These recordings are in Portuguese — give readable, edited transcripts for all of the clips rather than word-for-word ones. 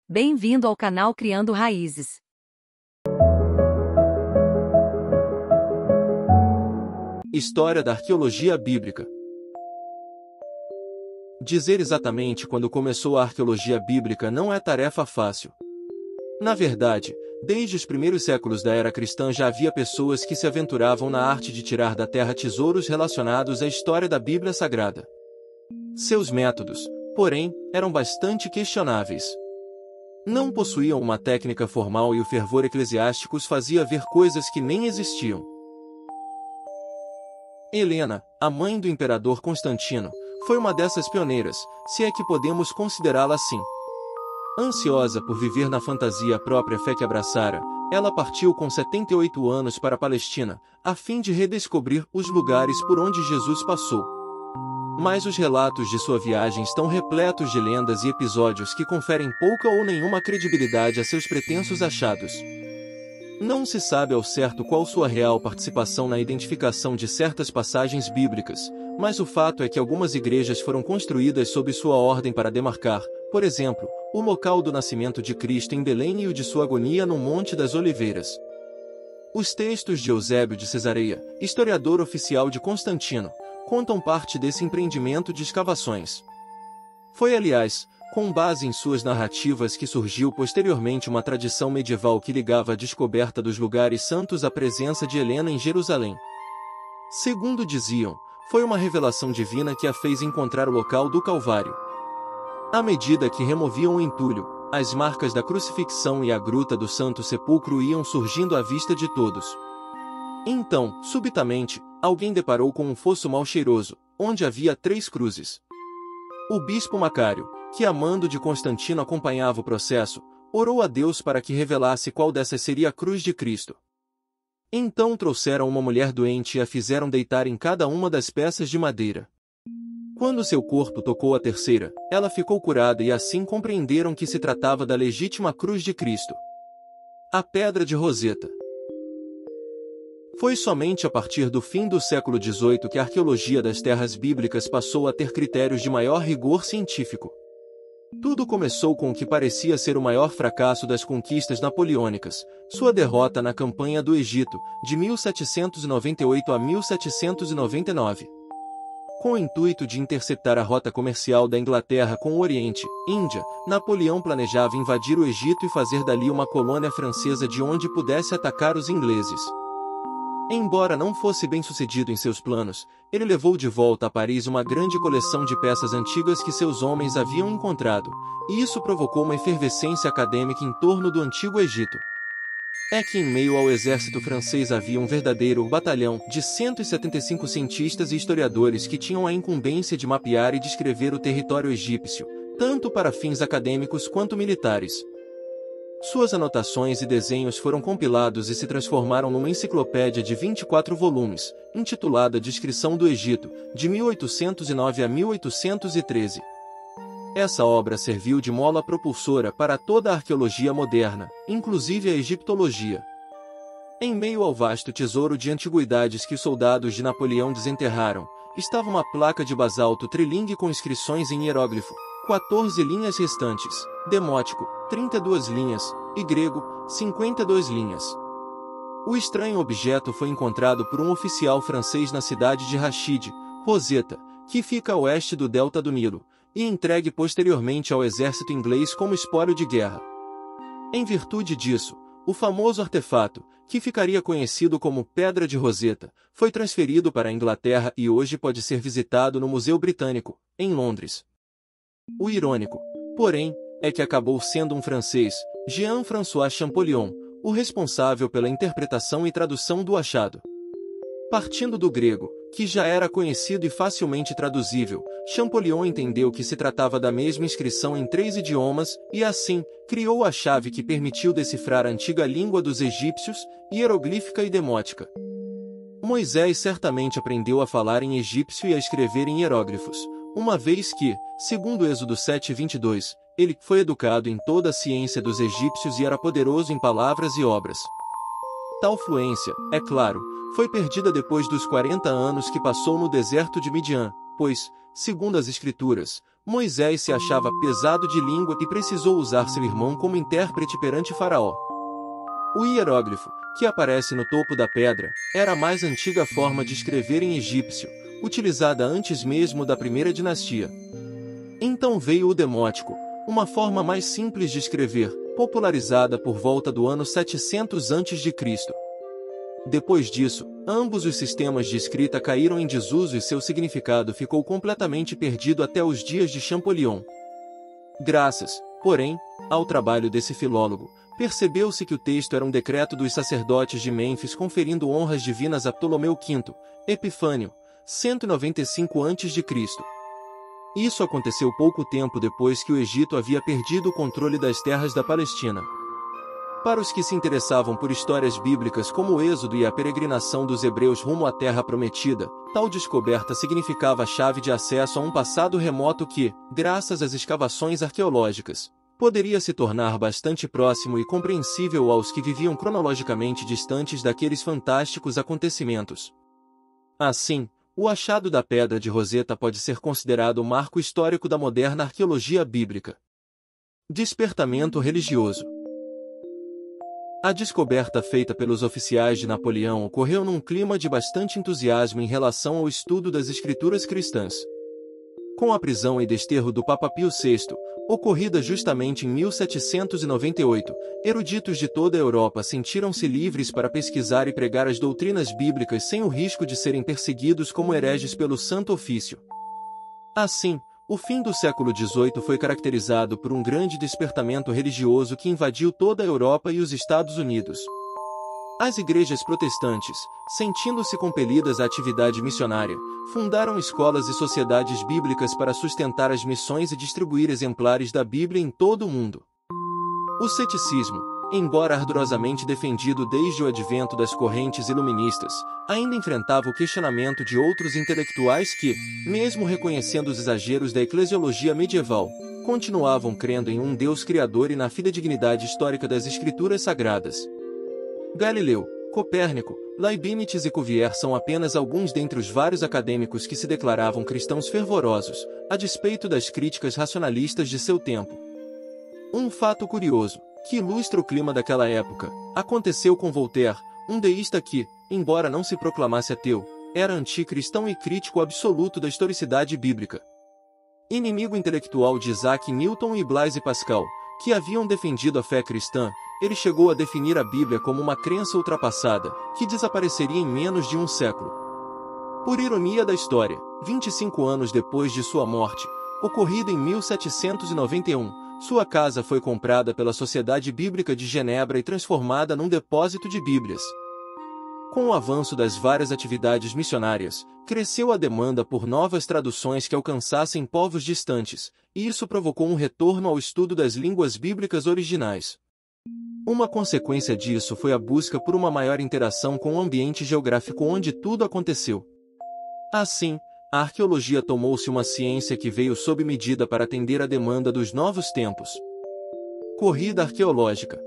Bem-vindo ao canal Criando Raízes. História da arqueologia bíblica. Dizer exatamente quando começou a arqueologia bíblica não é tarefa fácil. Na verdade, desde os primeiros séculos da era cristã já havia pessoas que se aventuravam na arte de tirar da terra tesouros relacionados à história da Bíblia Sagrada. Seus métodos, porém, eram bastante questionáveis. Não possuíam uma técnica formal e o fervor eclesiástico os fazia ver coisas que nem existiam. Helena, a mãe do imperador Constantino, foi uma dessas pioneiras, se é que podemos considerá-la assim. Ansiosa por viver na fantasia a própria fé que abraçara, ela partiu com 78 anos para a Palestina, a fim de redescobrir os lugares por onde Jesus passou. Mas os relatos de sua viagem estão repletos de lendas e episódios que conferem pouca ou nenhuma credibilidade a seus pretensos achados. Não se sabe ao certo qual sua real participação na identificação de certas passagens bíblicas, mas o fato é que algumas igrejas foram construídas sob sua ordem para demarcar, por exemplo, o local do nascimento de Cristo em Belém e o de sua agonia no Monte das Oliveiras. Os textos de Eusébio de Cesareia, historiador oficial de Constantino, contam parte desse empreendimento de escavações. Foi, aliás, com base em suas narrativas que surgiu posteriormente uma tradição medieval que ligava a descoberta dos lugares santos à presença de Helena em Jerusalém. Segundo diziam, foi uma revelação divina que a fez encontrar o local do Calvário. À medida que removiam o entulho, as marcas da crucifixão e a gruta do Santo Sepulcro iam surgindo à vista de todos. Então, subitamente, alguém deparou com um fosso mal cheiroso, onde havia 3 cruzes. O bispo Macário, que a mando de Constantino acompanhava o processo, orou a Deus para que revelasse qual dessas seria a cruz de Cristo. Então trouxeram uma mulher doente e a fizeram deitar em cada uma das peças de madeira. Quando seu corpo tocou a terceira, ela ficou curada e assim compreenderam que se tratava da legítima cruz de Cristo. A Pedra de Roseta. Foi somente a partir do fim do século XVIII que a arqueologia das terras bíblicas passou a ter critérios de maior rigor científico. Tudo começou com o que parecia ser o maior fracasso das conquistas napoleônicas, sua derrota na campanha do Egito, de 1798 a 1799. Com o intuito de interceptar a rota comercial da Inglaterra com o Oriente, Índia, Napoleão planejava invadir o Egito e fazer dali uma colônia francesa de onde pudesse atacar os ingleses. Embora não fosse bem-sucedido em seus planos, ele levou de volta a Paris uma grande coleção de peças antigas que seus homens haviam encontrado, e isso provocou uma efervescência acadêmica em torno do Antigo Egito. É que em meio ao exército francês havia um verdadeiro batalhão de 175 cientistas e historiadores que tinham a incumbência de mapear e descrever o território egípcio, tanto para fins acadêmicos quanto militares. Suas anotações e desenhos foram compilados e se transformaram numa enciclopédia de 24 volumes, intitulada Descrição do Egito, de 1809 a 1813. Essa obra serviu de mola propulsora para toda a arqueologia moderna, inclusive a egiptologia. Em meio ao vasto tesouro de antiguidades que os soldados de Napoleão desenterraram, estava uma placa de basalto trilingue com inscrições em hieróglifo, 14 linhas restantes, demótico, 32 linhas, e grego, 52 linhas. O estranho objeto foi encontrado por um oficial francês na cidade de Rachid, Roseta, que fica a oeste do delta do Nilo, e entregue posteriormente ao exército inglês como espólio de guerra. Em virtude disso, o famoso artefato, que ficaria conhecido como Pedra de Roseta, foi transferido para a Inglaterra e hoje pode ser visitado no Museu Britânico, em Londres. O irônico, porém, é que acabou sendo um francês, Jean-François Champollion, o responsável pela interpretação e tradução do achado. Partindo do grego, que já era conhecido e facilmente traduzível, Champollion entendeu que se tratava da mesma inscrição em 3 idiomas, e assim, criou a chave que permitiu decifrar a antiga língua dos egípcios, hieroglífica e demótica. Moisés certamente aprendeu a falar em egípcio e a escrever em hieróglifos, uma vez que, segundo Êxodo 7:22, ele foi educado em toda a ciência dos egípcios e era poderoso em palavras e obras. Tal fluência, é claro, foi perdida depois dos 40 anos que passou no deserto de Midian, pois, segundo as Escrituras, Moisés se achava pesado de língua e precisou usar seu irmão como intérprete perante Faraó. O hieróglifo, que aparece no topo da pedra, era a mais antiga forma de escrever em egípcio, utilizada antes mesmo da primeira dinastia. Então veio o demótico, uma forma mais simples de escrever, popularizada por volta do ano 700 a.C. Depois disso, ambos os sistemas de escrita caíram em desuso e seu significado ficou completamente perdido até os dias de Champollion. Graças, porém, ao trabalho desse filólogo, percebeu-se que o texto era um decreto dos sacerdotes de Mênfis conferindo honras divinas a Ptolomeu V, Epifânio, 195 a.C. Isso aconteceu pouco tempo depois que o Egito havia perdido o controle das terras da Palestina. Para os que se interessavam por histórias bíblicas como o Êxodo e a peregrinação dos hebreus rumo à Terra Prometida, tal descoberta significava a chave de acesso a um passado remoto que, graças às escavações arqueológicas, poderia se tornar bastante próximo e compreensível aos que viviam cronologicamente distantes daqueles fantásticos acontecimentos. Assim, o achado da Pedra de Roseta pode ser considerado o marco histórico da moderna arqueologia bíblica. Despertamento religioso. A descoberta feita pelos oficiais de Napoleão ocorreu num clima de bastante entusiasmo em relação ao estudo das escrituras cristãs. Com a prisão e desterro do Papa Pio VI, ocorrida justamente em 1798, eruditos de toda a Europa sentiram-se livres para pesquisar e pregar as doutrinas bíblicas sem o risco de serem perseguidos como hereges pelo Santo Ofício. Assim, o fim do século XVIII foi caracterizado por um grande despertamento religioso que invadiu toda a Europa e os Estados Unidos. As igrejas protestantes, sentindo-se compelidas à atividade missionária, fundaram escolas e sociedades bíblicas para sustentar as missões e distribuir exemplares da Bíblia em todo o mundo. O ceticismo, embora ardorosamente defendido desde o advento das correntes iluministas, ainda enfrentava o questionamento de outros intelectuais que, mesmo reconhecendo os exageros da eclesiologia medieval, continuavam crendo em um Deus criador e na fidedignidade histórica das escrituras sagradas. Galileu, Copérnico, Leibniz e Cuvier são apenas alguns dentre os vários acadêmicos que se declaravam cristãos fervorosos, a despeito das críticas racionalistas de seu tempo. Um fato curioso, que ilustra o clima daquela época, aconteceu com Voltaire, um deísta que, embora não se proclamasse ateu, era anticristão e crítico absoluto da historicidade bíblica. Inimigo intelectual de Isaac Newton e Blaise Pascal, que haviam defendido a fé cristã, ele chegou a definir a Bíblia como uma crença ultrapassada, que desapareceria em menos de um século. Por ironia da história, 25 anos depois de sua morte, ocorrida em 1791, sua casa foi comprada pela Sociedade Bíblica de Genebra e transformada num depósito de Bíblias. Com o avanço das várias atividades missionárias, cresceu a demanda por novas traduções que alcançassem povos distantes, e isso provocou um retorno ao estudo das línguas bíblicas originais. Uma consequência disso foi a busca por uma maior interação com o ambiente geográfico onde tudo aconteceu. Assim, a arqueologia tornou-se uma ciência que veio sob medida para atender à demanda dos novos tempos. Corrida arqueológica.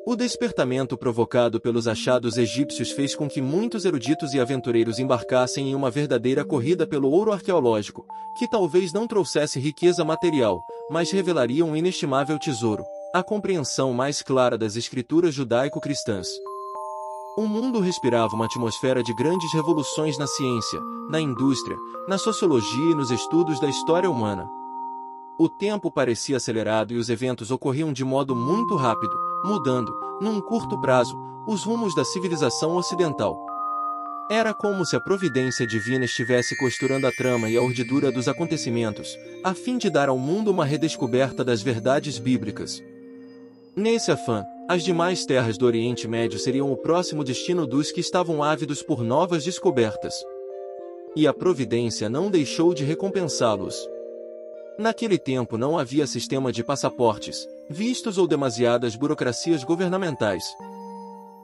O despertamento provocado pelos achados egípcios fez com que muitos eruditos e aventureiros embarcassem em uma verdadeira corrida pelo ouro arqueológico, que talvez não trouxesse riqueza material, mas revelaria um inestimável tesouro, a compreensão mais clara das escrituras judaico-cristãs. O mundo respirava uma atmosfera de grandes revoluções na ciência, na indústria, na sociologia e nos estudos da história humana. O tempo parecia acelerado e os eventos ocorriam de modo muito rápido, mudando, num curto prazo, os rumos da civilização ocidental. Era como se a providência divina estivesse costurando a trama e a urdidura dos acontecimentos, a fim de dar ao mundo uma redescoberta das verdades bíblicas. Nesse afã, as demais terras do Oriente Médio seriam o próximo destino dos que estavam ávidos por novas descobertas. E a providência não deixou de recompensá-los. Naquele tempo não havia sistema de passaportes, vistos ou demasiadas burocracias governamentais.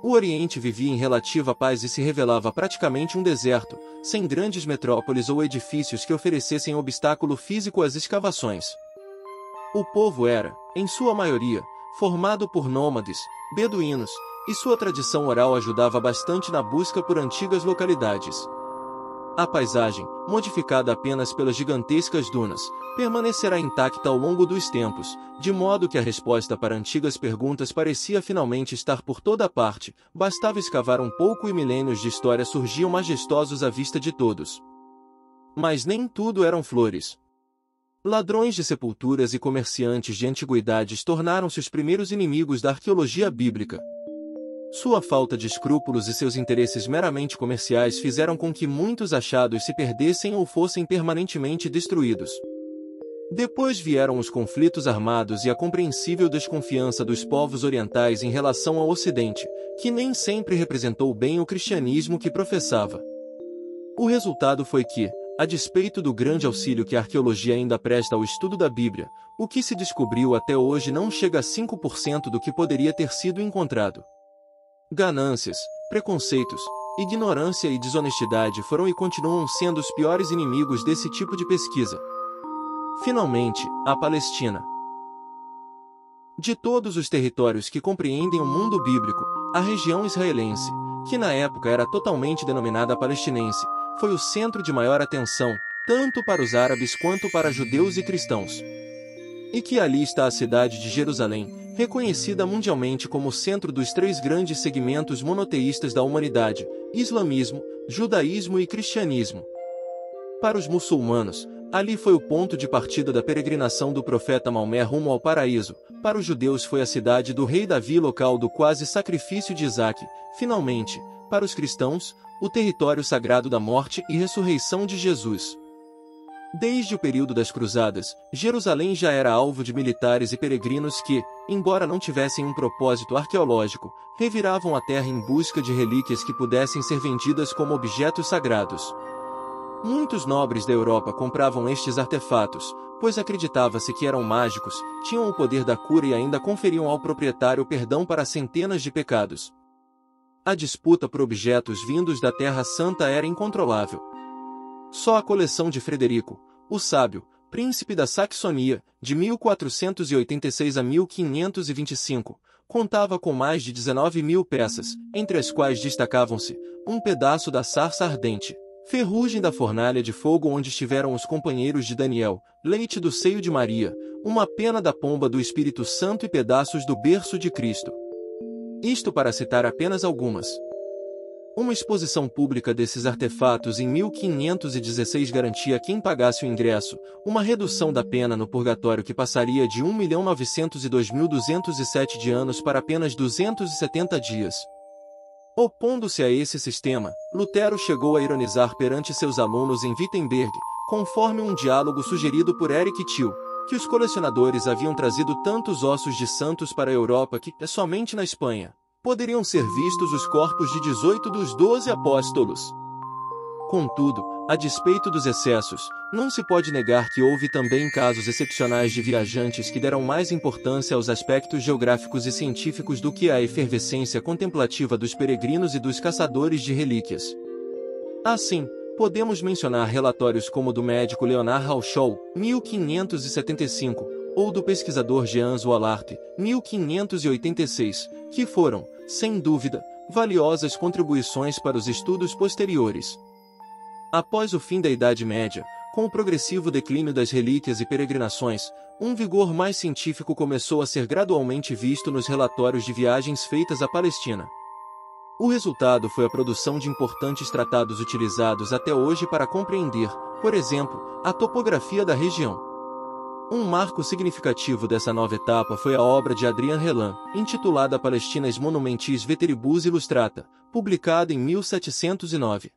O Oriente vivia em relativa paz e se revelava praticamente um deserto, sem grandes metrópoles ou edifícios que oferecessem obstáculo físico às escavações. O povo era, em sua maioria, formado por nômades, beduínos, e sua tradição oral ajudava bastante na busca por antigas localidades. A paisagem, modificada apenas pelas gigantescas dunas, permanecerá intacta ao longo dos tempos, de modo que a resposta para antigas perguntas parecia finalmente estar por toda parte, bastava escavar um pouco e milênios de história surgiam majestosos à vista de todos. Mas nem tudo eram flores. Ladrões de sepulturas e comerciantes de antiguidades tornaram-se os primeiros inimigos da arqueologia bíblica. Sua falta de escrúpulos e seus interesses meramente comerciais fizeram com que muitos achados se perdessem ou fossem permanentemente destruídos. Depois vieram os conflitos armados e a compreensível desconfiança dos povos orientais em relação ao Ocidente, que nem sempre representou bem o cristianismo que professava. O resultado foi que, a despeito do grande auxílio que a arqueologia ainda presta ao estudo da Bíblia, o que se descobriu até hoje não chega a 5% do que poderia ter sido encontrado. Ganâncias, preconceitos, ignorância e desonestidade foram e continuam sendo os piores inimigos desse tipo de pesquisa. Finalmente, a Palestina. De todos os territórios que compreendem o mundo bíblico, a região israelense, que na época era totalmente denominada palestinense, foi o centro de maior atenção, tanto para os árabes quanto para judeus e cristãos. E que ali está a cidade de Jerusalém, reconhecida mundialmente como o centro dos três grandes segmentos monoteístas da humanidade: islamismo, judaísmo e cristianismo. Para os muçulmanos, ali foi o ponto de partida da peregrinação do profeta Maomé rumo ao paraíso. Para os judeus foi a cidade do rei Davi, local do quase sacrifício de Isaac. Finalmente, para os cristãos, o território sagrado da morte e ressurreição de Jesus. Desde o período das Cruzadas, Jerusalém já era alvo de militares e peregrinos que, embora não tivessem um propósito arqueológico, reviravam a terra em busca de relíquias que pudessem ser vendidas como objetos sagrados. Muitos nobres da Europa compravam estes artefatos, pois acreditava-se que eram mágicos, tinham o poder da cura e ainda conferiam ao proprietário perdão para centenas de pecados. A disputa por objetos vindos da Terra Santa era incontrolável. Só a coleção de Frederico, o Sábio, príncipe da Saxonia, de 1486 a 1525, contava com mais de 19.000 peças, entre as quais destacavam-se um pedaço da sarça ardente, ferrugem da fornalha de fogo onde estiveram os companheiros de Daniel, leite do seio de Maria, uma pena da pomba do Espírito Santo e pedaços do berço de Cristo. Isto para citar apenas algumas. Uma exposição pública desses artefatos em 1516 garantia a quem pagasse o ingresso uma redução da pena no purgatório que passaria de 1.902.207 de anos para apenas 270 dias. Opondo-se a esse sistema, Lutero chegou a ironizar perante seus alunos em Wittenberg, conforme um diálogo sugerido por Eric Thiel, que os colecionadores haviam trazido tantos ossos de santos para a Europa que, somente na Espanha, poderiam ser vistos os corpos de 18 dos 12 apóstolos. Contudo, a despeito dos excessos, não se pode negar que houve também casos excepcionais de viajantes que deram mais importância aos aspectos geográficos e científicos do que à efervescência contemplativa dos peregrinos e dos caçadores de relíquias. Assim, podemos mencionar relatórios como o do médico Leonard Hauschel, 1575, ou do pesquisador Jean Zoallart, 1586, que foram, sem dúvida, valiosas contribuições para os estudos posteriores. Após o fim da Idade Média, com o progressivo declínio das relíquias e peregrinações, um vigor mais científico começou a ser gradualmente visto nos relatórios de viagens feitas à Palestina. O resultado foi a produção de importantes tratados utilizados até hoje para compreender, por exemplo, a topografia da região. Um marco significativo dessa nova etapa foi a obra de Adrien Relin, intitulada Palestinas Monumentis Veteribus Illustrata, publicada em 1709.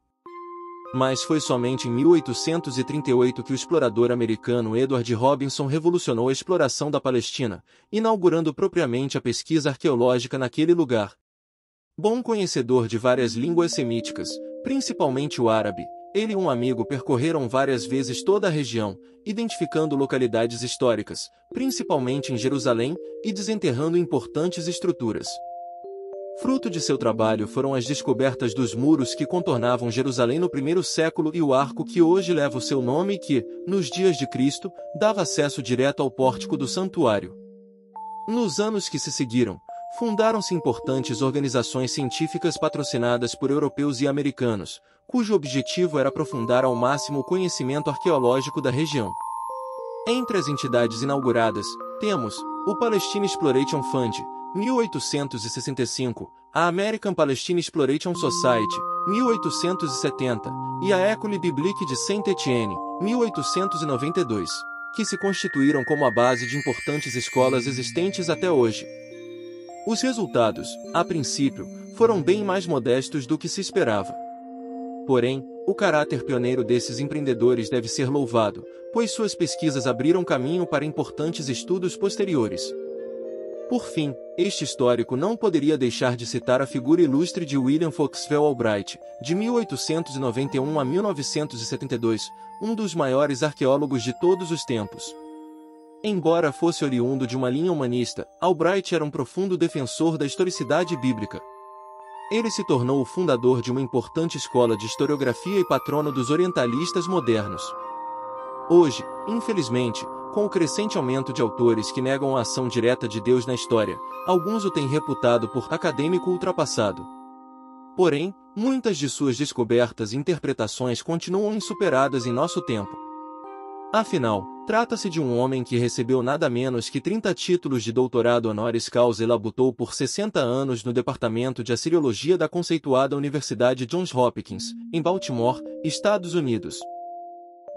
Mas foi somente em 1838 que o explorador americano Edward Robinson revolucionou a exploração da Palestina, inaugurando propriamente a pesquisa arqueológica naquele lugar. Bom conhecedor de várias línguas semíticas, principalmente o árabe, ele e um amigo percorreram várias vezes toda a região, identificando localidades históricas, principalmente em Jerusalém, e desenterrando importantes estruturas. Fruto de seu trabalho foram as descobertas dos muros que contornavam Jerusalém no primeiro século e o arco que hoje leva o seu nome e que, nos dias de Cristo, dava acesso direto ao pórtico do santuário. Nos anos que se seguiram, fundaram-se importantes organizações científicas patrocinadas por europeus e americanos, cujo objetivo era aprofundar ao máximo o conhecimento arqueológico da região. Entre as entidades inauguradas, temos o Palestine Exploration Fund, 1865, a American Palestine Exploration Society, 1870, e a École Biblique de Saint-Étienne, 1892, que se constituíram como a base de importantes escolas existentes até hoje. Os resultados, a princípio, foram bem mais modestos do que se esperava. Porém, o caráter pioneiro desses empreendedores deve ser louvado, pois suas pesquisas abriram caminho para importantes estudos posteriores. Por fim, este histórico não poderia deixar de citar a figura ilustre de William Foxwell Albright, de 1891 a 1972, um dos maiores arqueólogos de todos os tempos. Embora fosse oriundo de uma linha humanista, Albright era um profundo defensor da historicidade bíblica. Ele se tornou o fundador de uma importante escola de historiografia e patrono dos orientalistas modernos. Hoje, infelizmente, com o crescente aumento de autores que negam a ação direta de Deus na história, alguns o têm reputado por acadêmico ultrapassado. Porém, muitas de suas descobertas e interpretações continuam insuperadas em nosso tempo. Afinal, trata-se de um homem que recebeu nada menos que 30 títulos de doutorado honoris causa e labutou por 60 anos no Departamento de Assiriologia da conceituada Universidade Johns Hopkins, em Baltimore, Estados Unidos.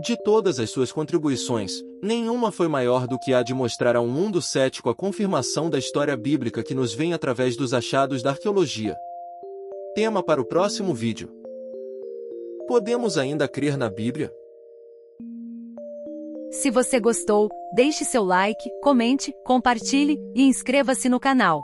De todas as suas contribuições, nenhuma foi maior do que a de mostrar a um mundo cético a confirmação da história bíblica que nos vem através dos achados da arqueologia. Tema para o próximo vídeo. Podemos ainda crer na Bíblia? Se você gostou, deixe seu like, comente, compartilhe e inscreva-se no canal.